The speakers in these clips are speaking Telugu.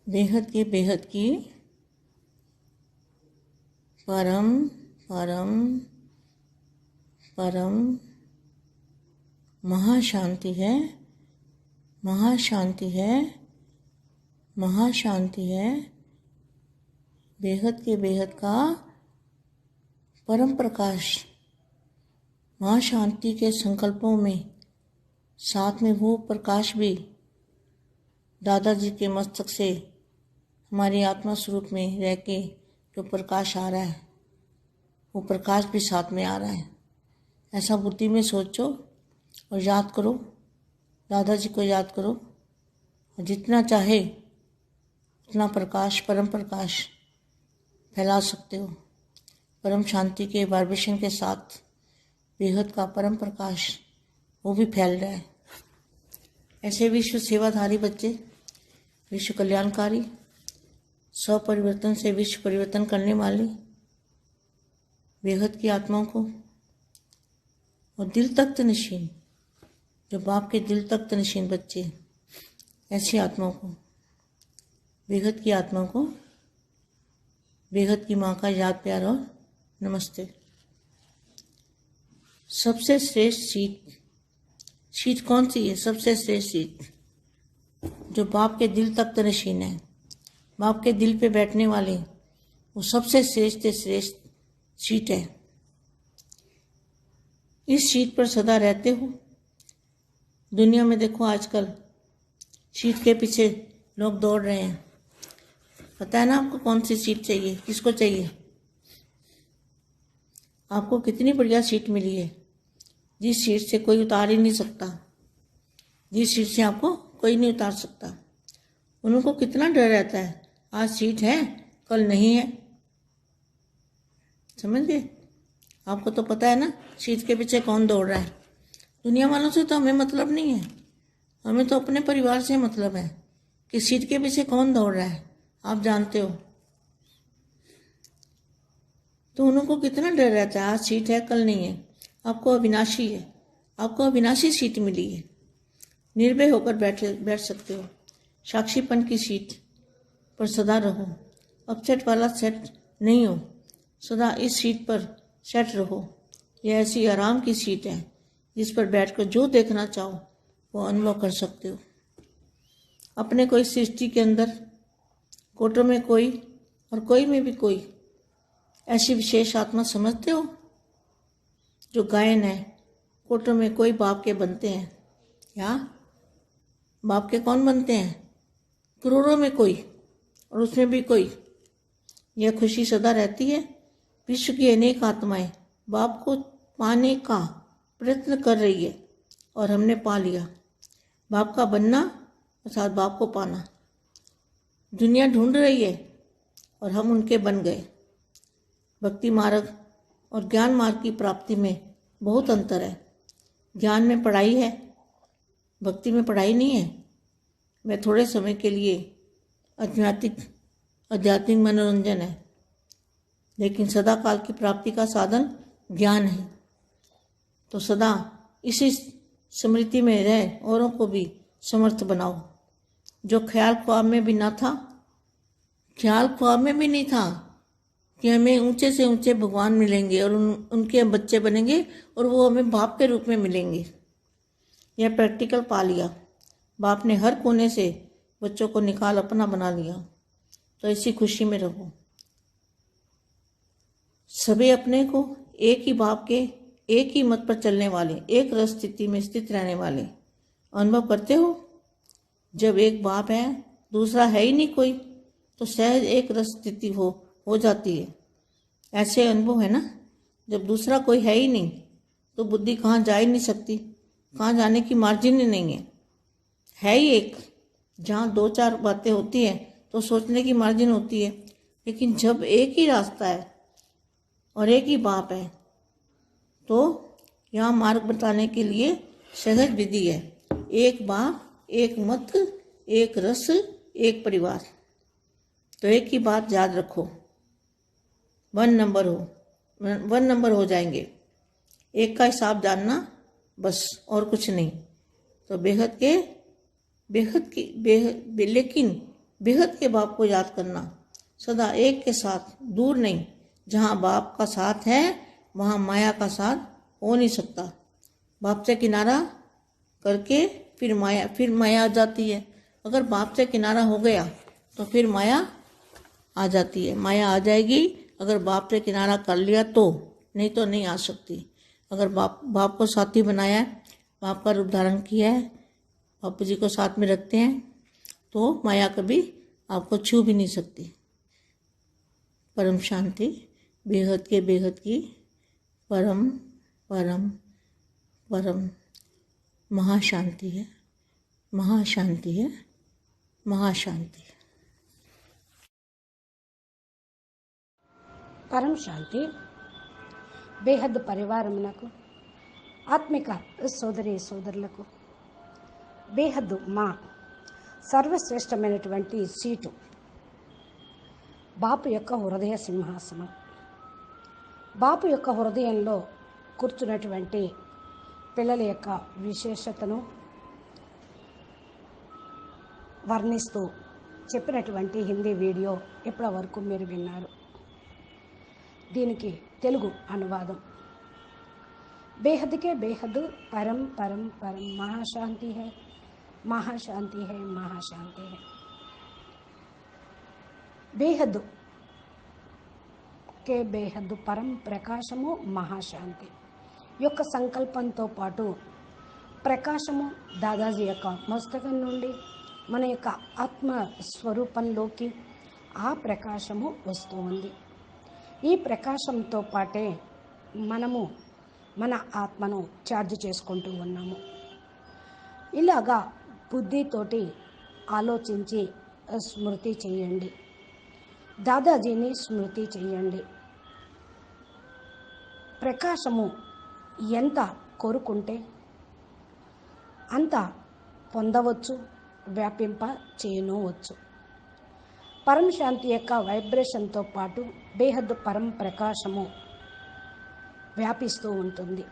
बेहद की परम परम परम महाशांति है, महाशांति है, महाशांति है। बेहद के बेहद का परम प्रकाश महाशांति के संकल्पों में, साथ में वो प्रकाश भी दादाजी के मस्तक से हमारी आत्मा स्वरूप में रह के जो प्रकाश आ रहा है, वो प्रकाश भी साथ में आ रहा है। ऐसा बुद्धि में सोचो और याद करो, दादाजी को याद करो, और जितना चाहे उतना प्रकाश, परम प्रकाश फैला सकते हो। परम शांति के वाइब्रेशन के साथ बेहद का परम प्रकाश वो भी फैल रहा है। ऐसे विश्व सेवाधारी बच्चे, विश्व कल्याणकारी, स्व परिवर्तन से विश्व परिवर्तन करने वाले बेहद की आत्माओं को, और दिल तख्त नशीन, जो बाप के दिल तख्त नशीन बच्चे, ऐसी आत्माओं को, बेहद की आत्माओं को, बेहद की माँ का याद प्यार और नमस्ते। सबसे श्रेष्ठ सीट कौन सी है? सबसे श्रेष्ठ सीट जो बाप के दिल तख्त नशीन है, बाप के दिल पे बैठने वाले, वो सबसे श्रेष्ठ सीट है। इस सीट पर सदा रहते हो। दुनिया में देखो आजकल सीट के पीछे लोग दौड़ रहे हैं। पता है ना आपको कौन सी सीट चाहिए, किसको चाहिए? आपको कितनी बढ़िया सीट मिली है, जिस सीट से कोई उतार ही नहीं सकता, जिस सीट से आपको कोई नहीं उतार सकता। उनको कितना डर रहता है, आज सीट है कल नहीं है। समझ गए? आपको तो पता है ना सीट के पीछे कौन दौड़ रहा है। दुनिया वालों से तो हमें मतलब नहीं है, हमें तो अपने परिवार से मतलब है कि सीट के पीछे कौन दौड़ रहा है, आप जानते हो। तो उनको कितना डर रहता है, आज सीट है कल नहीं है। आपको अविनाशी है, आपको अविनाशी सीट मिली है। निर्भय होकर बैठ सकते हो। साक्षीपन की सीट पर सदा रहो। अपसेट वाला सेट नहीं हो, सदा इस सीट पर सेट रहो। यह ऐसी आराम की सीट है जिस पर बैठकर जो देखना चाहो वो अनुभव कर सकते हो। अपने कोई सृष्टि के अंदर, कोटों में कोई और कोई में भी कोई ऐसी विशेष आत्मा समझते हो जो गायन है। कोटों में कोई बाप के बनते हैं, या बाप के कौन बनते हैं? करोड़ों में कोई, और उसमें भी कोई। यह खुशी सदा रहती है। विश्व की अनेक आत्माएं बाप को पाने का प्रयत्न कर रही है और हमने पा लिया। बाप का बनना अर्थात बाप को पाना। दुनिया ढूंढ रही है और हम उनके बन गए। भक्ति मार्ग और ज्ञान मार्ग की प्राप्ति में बहुत अंतर है। ज्ञान में पढ़ाई है, भक्ति में पढ़ाई नहीं है। वह थोड़े समय के लिए आध्यात्मिक मनोरंजन है, लेकिन सदा काल की प्राप्ति का साधन ज्ञान है। तो सदा इसी स्मृति में रह औरों को भी समर्थ बनाओ। जो ख्याल ख्वाब में भी ना था, ख्याल ख्वाब में भी नहीं था कि हमें ऊंचे से ऊंचे भगवान मिलेंगे और उनके हम बच्चे बनेंगे और वो हमें बाप के रूप में मिलेंगे। यह प्रैक्टिकल पा लिया। बाप ने हर कोने से बच्चों को निकाल अपना बना लिया। तो इसी खुशी में रहो। सभी अपने को एक ही बाप के, एक ही मत पर चलने वाले, एक रस स्थिति में स्थित रहने वाले अनुभव करते हो। जब एक बाप है, दूसरा है ही नहीं कोई, तो सहज एक रस स्थिति हो जाती है। ऐसे अनुभव है ना। जब दूसरा कोई है ही नहीं तो बुद्धि कहाँ जा ही नहीं सकती, कहाँ जाने की मार्जिन ही नहीं है ही एक। जहाँ दो चार बातें होती हैं तो सोचने की मार्जिन होती है, लेकिन जब एक ही रास्ता है और एक ही बाप है तो यहाँ मार्ग बताने के लिए सहज विधि है। एक बाप, एक मत, एक रस, एक परिवार। तो एक ही बात याद रखो, 1 नंबर हो जाएंगे। एक का हिसाब जानना बस, और कुछ नहीं। तो लेकिन बेहद के बाप को याद करना, सदा एक के साथ, दूर नहीं। जहाँ बाप का साथ है वहाँ माया का साथ हो नहीं सकता। बाप से किनारा करके फिर माया आ जाती है। अगर बाप से किनारा हो गया तो फिर माया आ जाती है, माया आ जाएगी अगर बाप से किनारा कर लिया तो, नहीं तो नहीं आ सकती। अगर बाप को साथी बनाया है, बाप का रूप धारण किया है, बापू जी को साथ में रखते हैं तो माया कभी आपको छू भी नहीं सकती। परम शांति बेहद के बेहद की परम परम परम महाशांति है, महाशांति है, महाशांति। పరం శాంతి బేహద్ పరివారమునకు ఆత్మిక సోదరి సోదరులకు బేహద్దు మా సర్వశ్రేష్టమైనటువంటి సీటు బాపు యొక్క హృదయ సింహాసనం. బాపు యొక్క హృదయంలో కూర్చున్నటువంటి పిల్లల యొక్క విశేషతను వర్ణిస్తూ చెప్పినటువంటి హిందీ వీడియో ఇప్పటి వరకు మీరు విన్నారు. దీనికి తెలుగు అనువాదం. బేహద్కే బేహద్ పరం పరం పరం మహాశాంతి హై, మహాశాంతి హై, మహాశాంతి హై. బేహద్ కే బేహద్ పరం ప్రకాశము మహాశాంతి యొక్క సంకల్పంతో పాటు ప్రకాశము దాదాజీ యొక్క మస్తకం నుండి మన యొక్క ఆత్మ స్వరూపంలోకి ఆ ప్రకాశము వస్తూ ఉంది. ఈ ప్రకాశంతో పాటే మనము మన ఆత్మను ఛార్జ్ చేసుకుంటూ ఉన్నాము. ఇలాగా బుద్ధితోటి ఆలోచించి స్మృతి చేయండి, దాదాజీని స్మృతి చేయండి. ప్రకాశము ఎంత కోరుకుంటే అంత పొందవచ్చు, వ్యాపింప చేయనవచ్చు. పరం శాంతి యొక్క వైబ్రేషన్తో పాటు బేహద్ పరం ప్రకాశము వ్యాపిస్తూ ఉంటుంది.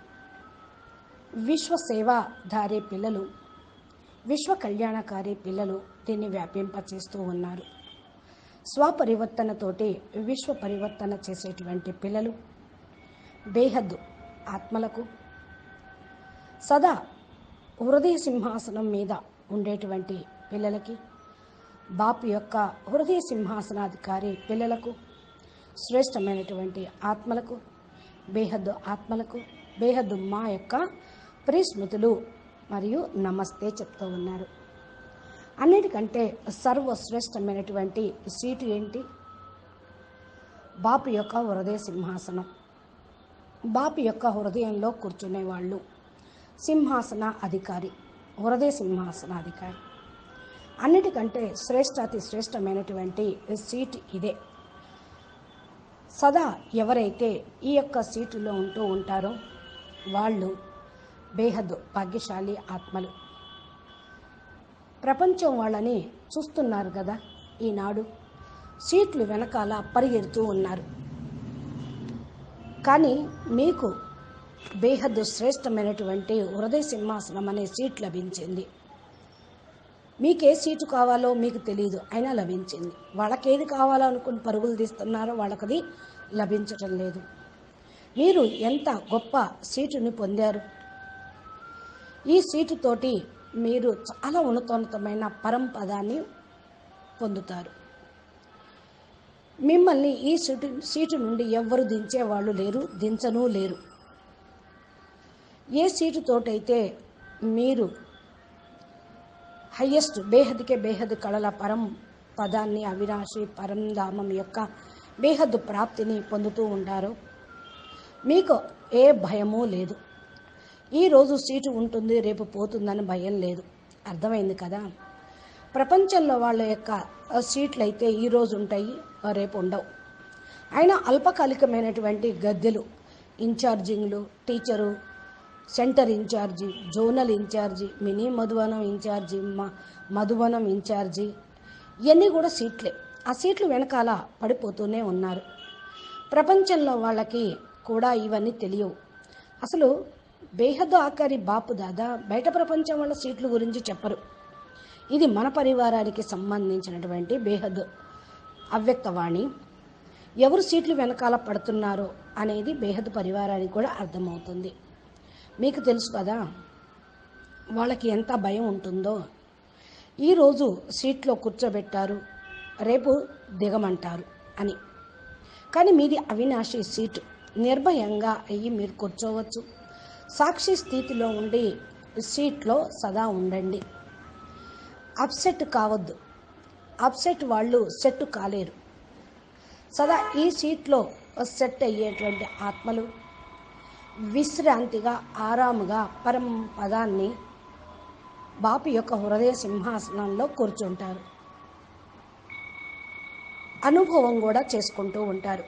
విశ్వ సేవాధారి పిల్లలు, విశ్వ కళ్యాణకారి పిల్లలు దీన్ని వ్యాపింపచేస్తూ ఉన్నారు. స్వపరివర్తనతోటి విశ్వ పరివర్తన చేసేటువంటి పిల్లలు బేహద్ ఆత్మలకు సదా హృదయ సింహాసనం మీద ఉండేటువంటి పిల్లలకి, బాపు యొక్క హృదయ సింహాసనాధికారి పిల్లలకు, శ్రేష్టమైనటువంటి ఆత్మలకు, బేహద్ ఆత్మలకు బేహద్ మా యొక్క ప్రియస్మృతులు మరియు నమస్తే చెప్తూ ఉన్నారు. అన్నిటికంటే సర్వశ్రేష్టమైనటువంటి సీటు ఏంటి? బాపు యొక్క హృదయ సింహాసనం. బాపు యొక్క హృదయంలో కూర్చునే వాళ్ళు సింహాసన అధికారి, హృదయ సింహాసనాధికారి. అన్నిటికంటే అతి శ్రేష్టమైనటువంటి సీట్ ఇదే. సదా ఎవరైతే ఈ యొక్క సీటులో ఉంటూ ఉంటారో వాళ్ళు బేహద్ భాగ్యశాలి ఆత్మలు. ప్రపంచం వాళ్ళని చూస్తున్నారు కదా, ఈనాడు సీట్లు వెనకాల పరిగెడుతూ ఉన్నారు. కానీ మీకు బేహద్ శ్రేష్టమైనటువంటి హృదయ సింహాసనం అనే సీట్ లభించింది. మీకే సీటు కావాలో మీకు తెలియదు, అయినా లభించింది. వాళ్ళకేది కావాలో అనుకుని పరుగులు తీస్తున్నారో వాళ్ళకది లభించటం లేదు. మీరు ఎంత గొప్ప సీటుని పొందారు. ఈ సీటుతోటి మీరు చాలా ఉన్నతోన్నతమైన పరంపదాన్ని పొందుతారు. మిమ్మల్ని ఈ సీటు నుండి ఎవ్వరు దించేవాళ్ళు లేరు, దించనూ లేరు. ఏ సీటుతోటైతే మీరు హయ్యెస్ట్ బేహద్కే బేహద్ కళల పరం పదాన్ని, అవినాశి పరంధామం యొక్క బేహద్ ప్రాప్తిని పొందుతూ ఉంటారో మీకు ఏ భయమూ లేదు. ఈరోజు సీటు ఉంటుంది, రేపు పోతుందని భయం లేదు. అర్థమైంది కదా. ప్రపంచంలో వాళ్ళ యొక్క సీట్లు అయితే ఈరోజు ఉంటాయి, రేపు ఉండవు. అయినా అల్పకాలికమైనటువంటి గద్దెలు, ఇన్ఛార్జింగ్లు, teacher, center incharge, zonal incharge, mini Madhuvanam incharge, Madhuvanam incharge, ఇవన్నీ కూడా సీట్లే. ఆ సీట్లు వెనకాల పడిపోతూనే ఉన్నారు. ప్రపంచంలో వాళ్ళకి కూడా ఇవన్నీ తెలియవు. అసలు బేహద్ ఆకారి బాపు దాదా బయట ప్రపంచం వాళ్ళ సీట్ల గురించి చెప్పరు. ఇది మన పరివారానికి సంబంధించినటువంటి బేహద్ అవ్యక్తవాణి. ఎవరు సీట్లు వెనకాల పడుతున్నారో అనేది బేహద్ పరివారానికి కూడా అర్థమవుతుంది. మీకు తెలుసు కదా వాళ్ళకి ఎంత భయం ఉంటుందో. ఈరోజు సీట్లో కూర్చోబెట్టారు, రేపు దిగమంటారు అని. కానీ మీది అవినాశి సీటు, నిర్భయంగా అయ్యి మీరు కూర్చోవచ్చు. సాక్షి స్థితిలో ఉండి సీట్లో సదా ఉండండి. అప్సెట్ కావద్దు. అప్సెట్ వాళ్ళు సెట్ కాలేరు. సదా ఈ సీట్లో సెట్ అయ్యేటువంటి ఆత్మలు విశ్రాంతిగా ఆరాముగా పరం పదాన్ని బాపు యొక్క హృదయ సింహాసనంలో కూర్చుంటారు. అనుభవం కూడా చేసుకుంటూ ఉంటారు.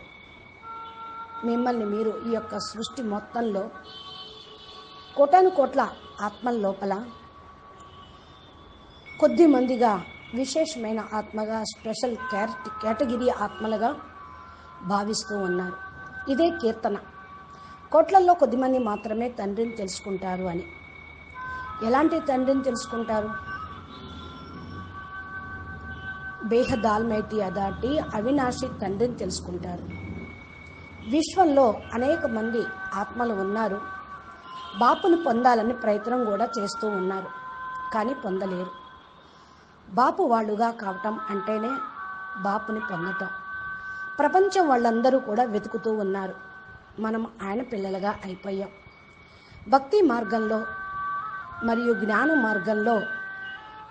మిమ్మల్ని మీరు ఈ యొక్క సృష్టి మొత్తంలో కోటాను కోట్ల ఆత్మల లోపల కొద్ది మందిగా విశేషమైన ఆత్మగా స్పెషల్ కేటగిరీ ఆత్మలుగా భావిస్తూ ఉన్నారు. ఇదే కీర్తన. కోట్లల్లో కొద్దిమంది మాత్రమే తండ్రిని తెలుసుకుంటారు అని. ఎలాంటి తండ్రిని తెలుసుకుంటారు? బేహద్ ఆల్మైటీ అథారిటీ అవినాశి తండ్రిని తెలుసుకుంటారు. విశ్వంలో అనేక మంది ఆత్మలు ఉన్నారు. బాపుని పొందాలని ప్రయత్నం కూడా చేస్తూ ఉన్నారు, కానీ పొందలేరు. బాపు వాళ్ళుగా కావటం అంటేనే బాపుని పొందటం. ప్రపంచం వాళ్ళందరూ కూడా వెతుకుతూ ఉన్నారు. మనం ఆయన పిల్లలుగా అయిపోయాం. భక్తి మార్గంలో మరియు జ్ఞాన మార్గంలో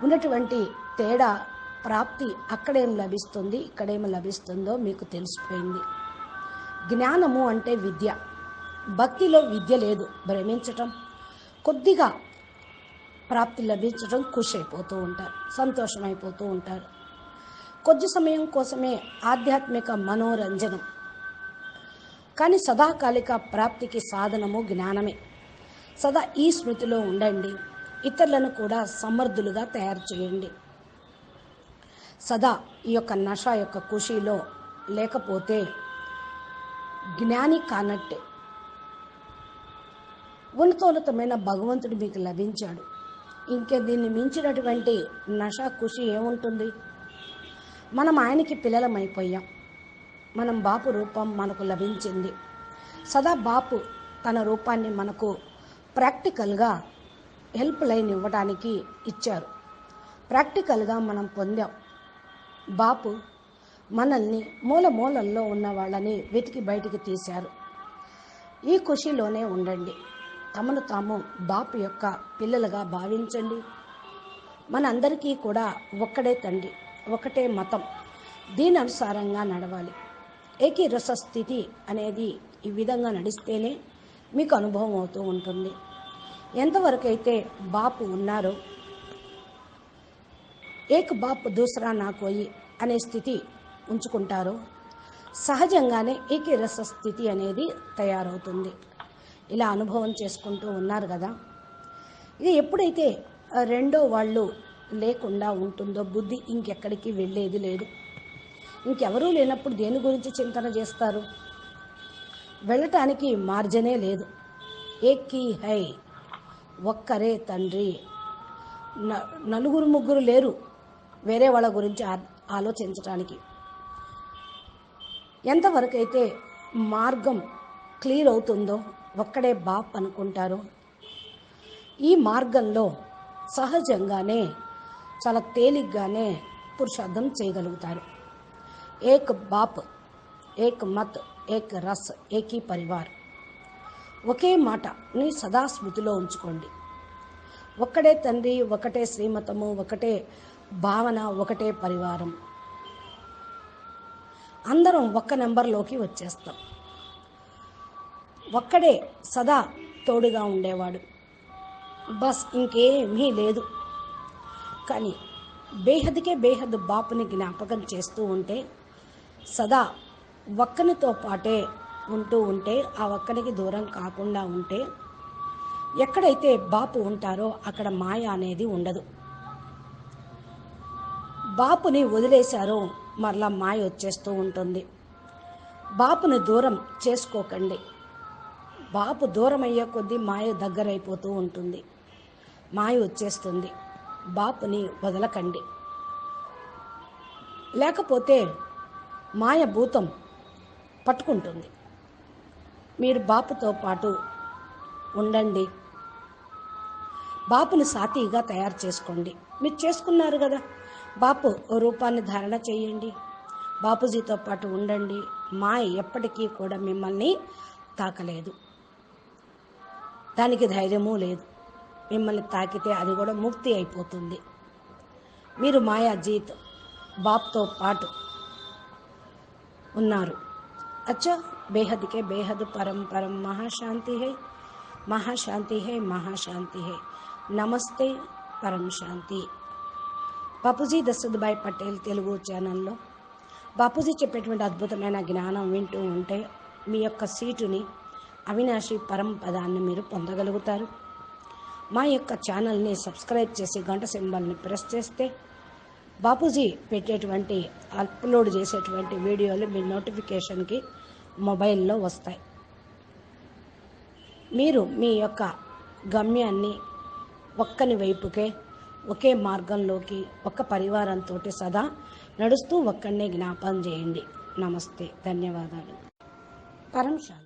ఉన్నటువంటి తేడా ప్రాప్తి అక్కడేం లభిస్తుంది, ఇక్కడేం లభిస్తుందో మీకు తెలిసిపోయింది. జ్ఞానము అంటే విద్య. భక్తిలో విద్య లేదు. భ్రమించటం, కొద్దిగా ప్రాప్తి లభించడం, ఖుషి అయిపోతూ ఉంటారు, సంతోషమైపోతూ ఉంటారు. కొద్ది సమయం కోసమే ఆధ్యాత్మిక మనోరంజనం. కానీ సదాకాలిక ప్రాప్తికి సాధనము జ్ఞానమే. సదా ఈ స్మృతిలో ఉండండి. ఇతరులను కూడా సమర్థులుగా తయారు చేయండి. సదా ఈ యొక్క నష యొక్క ఖుషీలో లేకపోతే జ్ఞాని కానట్టే. ఉన్నతోన్నతమైన భగవంతుడు మీకు లభించాడు. ఇంకే దీన్ని మించినటువంటి నష ఖుషి ఏముంటుంది? మనం ఆయనకి పిల్లలమైపోయాం. మనం బాపు రూపం మనకు లభించింది. సదా బాపు తన రూపాన్ని మనకు ప్రాక్టికల్గా హెల్ప్ లైన్ ఇవ్వడానికి ఇచ్చారు. ప్రాక్టికల్గా మనం పొందాం. బాపు మనల్ని మూలల్లో ఉన్న వాళ్ళని వెతికి బయటికి తీశారు. ఈ ఖుషీలోనే ఉండండి. తమను తాము బాపు యొక్క పిల్లలుగా భావించండి. మనందరికీ కూడా ఒక్కడే తండ్రి, ఒకటే మతం. దీని అనుసారంగా నడవాలి. ఏకీరస స్థితి అనేది ఈ విధంగా నడిస్తేనే మీకు అనుభవం అవుతూ ఉంటుంది. ఎంతవరకైతే బాపు ఉన్నారో ఏక్ బాప్ దూసరా నా కోయి అనే స్థితి ఉంచుకుంటారో సహజంగానే ఏకీరస స్థితి అనేది తయారవుతుంది. ఇలా అనుభవం చేసుకుంటూ ఉన్నారు కదా. ఇది ఎప్పుడైతే రెండో వాళ్ళు లేకుండా ఉంటుందో బుద్ధి ఇంకెక్కడికి వెళ్ళేది లేదు. ఇంకెవరూ లేనప్పుడు దేని గురించి చింతన చేస్తారు? వెళ్ళటానికి మార్జనే లేదు. ఏకీ హై, ఒక్కరే తండ్రి. నలుగురు ముగ్గురు లేరు వేరే వాళ్ళ గురించి ఆలోచించటానికి. ఎంతవరకైతే మార్గం క్లియర్ అవుతుందో ఒక్కడే బాప్ అనుకుంటారు. ఈ మార్గంలో సహజంగానే చాలా తేలిగ్గానే పురుషార్థం చేయగలుగుతారు. ఏక్ బాప్, ఏక్ మత్, ఏక్ రస్, ఏకీ పరివార్. ఒకే మాటని సదా స్మృతిలో ఉంచుకోండి. ఒక్కడే తండ్రి, ఒకటే శ్రీమతము, ఒకటే భావన, ఒకటే పరివారం. అందరం ఒక్క నెంబర్లోకి వచ్చేస్తాం. ఒక్కడే సదా తోడుగా ఉండేవాడు. బస్ ఇంకేమీ లేదు. కానీ బేహద్కే బేహద్ బాపుని జ్ఞాపకం చేస్తూ ఉంటే, సదా ఒక్కనితో పాటే ఉంటూ ఉంటే, ఆ ఒక్కనికి దూరం కాకుండా ఉంటే, ఎక్కడైతే బాపు ఉంటారో అక్కడ మాయ అనేది ఉండదు. బాపుని వదిలేశారో మరలా మాయ వచ్చేస్తూ ఉంటుంది. బాపుని దూరం చేసుకోకండి. బాపు దూరం అయ్యే కొద్దీ మాయ దగ్గరైపోతూ ఉంటుంది. మాయ వచ్చేస్తుంది. బాపుని వదలకండి. లేకపోతే మాయ భూతం పట్టుకుంటుంది. మీరు బాపుతో పాటు ఉండండి. బాపుని సాతిగా తయారు చేసుకోండి. మీరు చేసుకున్నారు కదా, బాపు రూపాన్ని ధారణ చేయండి. బాపూజీతో పాటు ఉండండి. మాయ ఎప్పటికీ కూడా మిమ్మల్ని తాకలేదు. దానికి ధైర్యమూ లేదు. మిమ్మల్ని తాకితే అది కూడా ముక్తి అయిపోతుంది. మీరు మాయాజీత్ బాప్తో పాటు ఉన్నారు. అచ్చా, బేహద్కే బేహద్ పరం పరం మహాశాంతి హై, మహాశాంతి హై, మహాశాంతి హై. నమస్తే, పరం శాంతి. బాపూజీ దశరథభాయ్ పటేల్ తెలుగు ఛానల్లో బాపూజీ చెప్పేటువంటి అద్భుతమైన జ్ఞానం వింటూ ఉంటే మీ యొక్క సీటుని, అవినాశి పరంపదాన్ని మీరు పొందగలుగుతారు. మా యొక్క ఛానల్ని సబ్స్క్రైబ్ చేసి గంట సింబల్ని ప్రెస్ చేస్తే బాపూజీ పెట్టేటువంటి అప్లోడ్ చేసేటువంటి వీడియోలు మీ నోటిఫికేషన్కి మొబైల్లో వస్తాయి. మీరు మీ యొక్క గమ్యాన్ని ఒక్కని వైపుకే, ఒకే మార్గంలోకి, ఒక్క పరివారంతో సదా నడుస్తూ ఒక్కడినే జ్ఞాపం చేయండి. నమస్తే, ధన్యవాదాలు. పరం శాంతి.